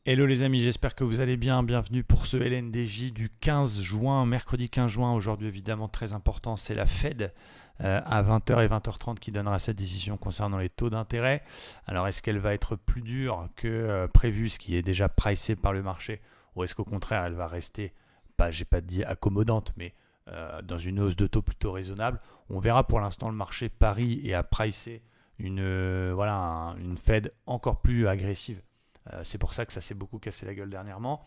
Hello les amis, j'espère que vous allez bien. Bienvenue pour ce LNDJ du 15 juin, mercredi 15 juin. Aujourd'hui évidemment très important, c'est la Fed à 20h et 20h30 qui donnera sa décision concernant les taux d'intérêt. Alors est-ce qu'elle va être plus dure que prévu, ce qui est déjà pricé par le marché, ou est-ce qu'au contraire elle va rester, j'ai pas dit accommodante, mais dans une hausse de taux plutôt raisonnable. On verra. Pour l'instant le marché parie et a pricé une Fed encore plus agressive. C'est pour ça que ça s'est beaucoup cassé la gueule dernièrement.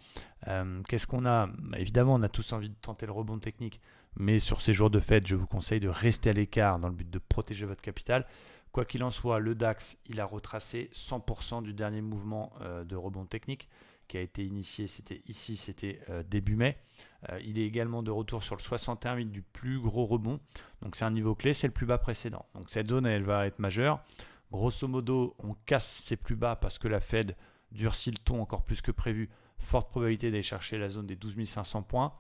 Qu'est-ce qu'on a? Évidemment, on a tous envie de tenter le rebond technique, mais sur ces jours de fête, je vous conseille de rester à l'écart dans le but de protéger votre capital. Quoi qu'il en soit, le DAX, il a retracé 100% du dernier mouvement de rebond technique qui a été initié, c'était début mai. Il est également de retour sur le 61,8 du plus gros rebond. Donc c'est un niveau clé, c'est le plus bas précédent. Donc cette zone, elle va être majeure. Grosso modo, on casse ces plus bas parce que la Fed durcit le ton encore plus que prévu. Forte probabilité d'aller chercher la zone des 12 500 points.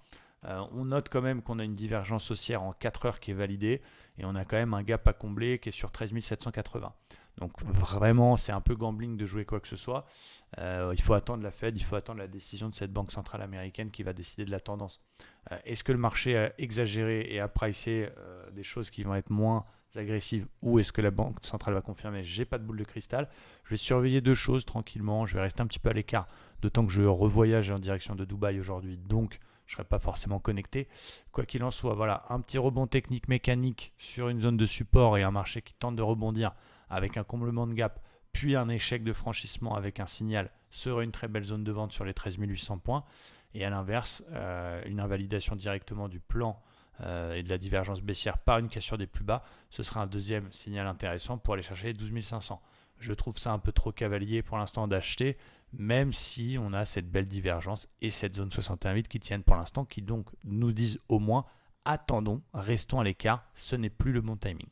On note quand même qu'on a une divergence haussière en 4 heures qui est validée et on a quand même un gap à combler qui est sur 13 780. Donc vraiment, c'est un peu gambling de jouer quoi que ce soit. Il faut attendre la Fed, il faut attendre la décision de cette banque centrale américaine qui va décider de la tendance. Est-ce que le marché a exagéré et a pricé des choses qui vont être moins agressives, ou est-ce que la banque centrale va confirmer? J'ai pas de boule de cristal. Je vais surveiller deux choses tranquillement. Je vais rester un petit peu à l'écart, d'autant que je revoyage en direction de Dubaï aujourd'hui, donc je ne serai pas forcément connecté. Quoi qu'il en soit, voilà, un petit rebond technique mécanique sur une zone de support et un marché qui tente de rebondir avec un comblement de gap, puis un échec de franchissement avec un signal serait une très belle zone de vente sur les 13 800 points. Et à l'inverse, une invalidation directement du plan et de la divergence baissière par une cassure des plus bas, ce sera un deuxième signal intéressant pour aller chercher les 12 500. Je trouve ça un peu trop cavalier pour l'instant d'acheter, même si on a cette belle divergence et cette zone 61,8 qui tiennent pour l'instant, qui donc nous disent au moins attendons, restons à l'écart, ce n'est plus le bon timing.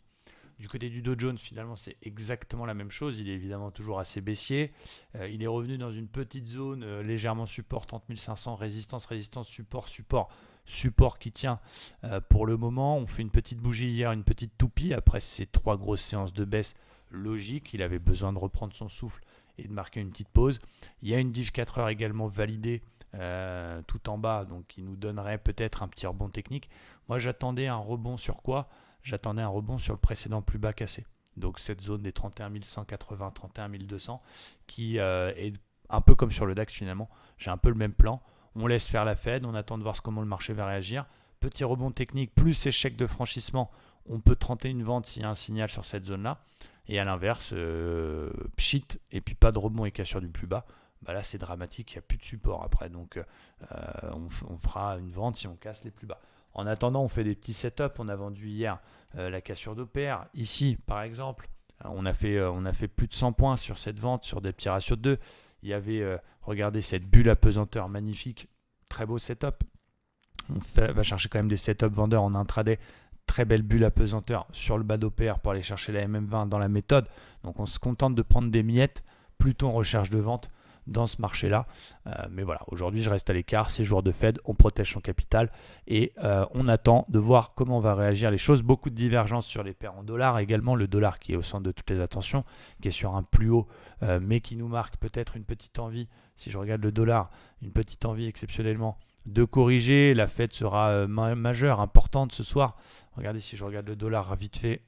Du côté du Dow Jones, finalement, c'est exactement la même chose. Il est évidemment toujours assez baissier. Il est revenu dans une petite zone légèrement support, 30 500, résistance, résistance, support, support, support qui tient pour le moment. On fait une petite bougie hier, une petite toupie. Après ces trois grosses séances de baisse, logique. Il avait besoin de reprendre son souffle et de marquer une petite pause. Il y a une div 4 heures également validée tout en bas, donc qui nous donnerait peut-être un petit rebond technique. Moi, j'attendais un rebond sur quoi? J'attendais un rebond sur le précédent plus bas cassé. Donc cette zone des 31 180, 31 200 qui est un peu comme sur le DAX finalement. J'ai un peu le même plan. On laisse faire la Fed, on attend de voir comment le marché va réagir. Petit rebond technique plus échec de franchissement. On peut tenter une vente s'il y a un signal sur cette zone-là. Et à l'inverse, pchit, et puis pas de rebond et cassure du plus bas. Bah là, c'est dramatique, il n'y a plus de support après. Donc, on fera une vente si on casse les plus bas. En attendant, on fait des petits setups. On a vendu hier la cassure d'OPR. Ici, par exemple, on a fait plus de 100 points sur cette vente, sur des petits ratios de 2. Il y avait, regardez, cette bulle à pesanteur magnifique. Très beau setup. Va chercher quand même des setups vendeurs en intraday. Très belle bulle à pesanteur sur le bas d'OPR pour aller chercher la MM20 dans la méthode. Donc on se contente de prendre des miettes, plutôt en recherche de vente dans ce marché-là. Mais voilà, aujourd'hui je reste à l'écart, c'est jour de Fed, on protège son capital et on attend de voir comment va réagir les choses. Beaucoup de divergences sur les paires en dollars, également le dollar qui est au centre de toutes les attentions, qui est sur un plus haut, mais qui nous marque peut-être une petite envie, si je regarde le dollar, une petite envie exceptionnellement de corriger. La Fed sera majeure, importante ce soir. Regardez, si je regarde le dollar vite fait,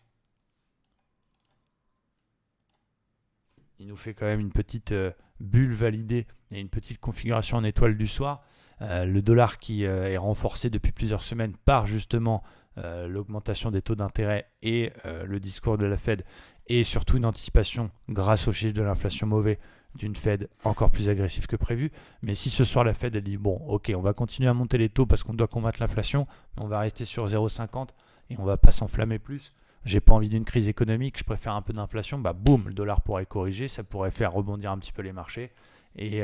il nous fait quand même une petite bulle validée et une petite configuration en étoile du soir. Le dollar qui est renforcé depuis plusieurs semaines par justement l'augmentation des taux d'intérêt et le discours de la Fed, et surtout une anticipation grâce au chiffre de l'inflation mauvais d'une Fed encore plus agressive que prévu. Mais si ce soir la Fed elle dit bon ok, on va continuer à monter les taux parce qu'on doit combattre l'inflation, mais on va rester sur 0,50 et on va pas s'enflammer plus. J'ai pas envie d'une crise économique, je préfère un peu d'inflation, bah boum, le dollar pourrait corriger, ça pourrait faire rebondir un petit peu les marchés et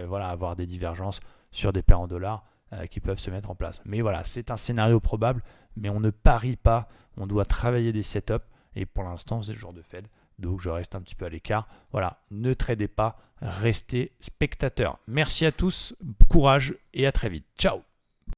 voilà, avoir des divergences sur des paires en dollars qui peuvent se mettre en place. Mais voilà, c'est un scénario probable, mais on ne parie pas, on doit travailler des setups et pour l'instant c'est le jour de Fed. Donc je reste un petit peu à l'écart. Voilà, ne tradez pas, restez spectateurs. Merci à tous, courage et à très vite. Ciao.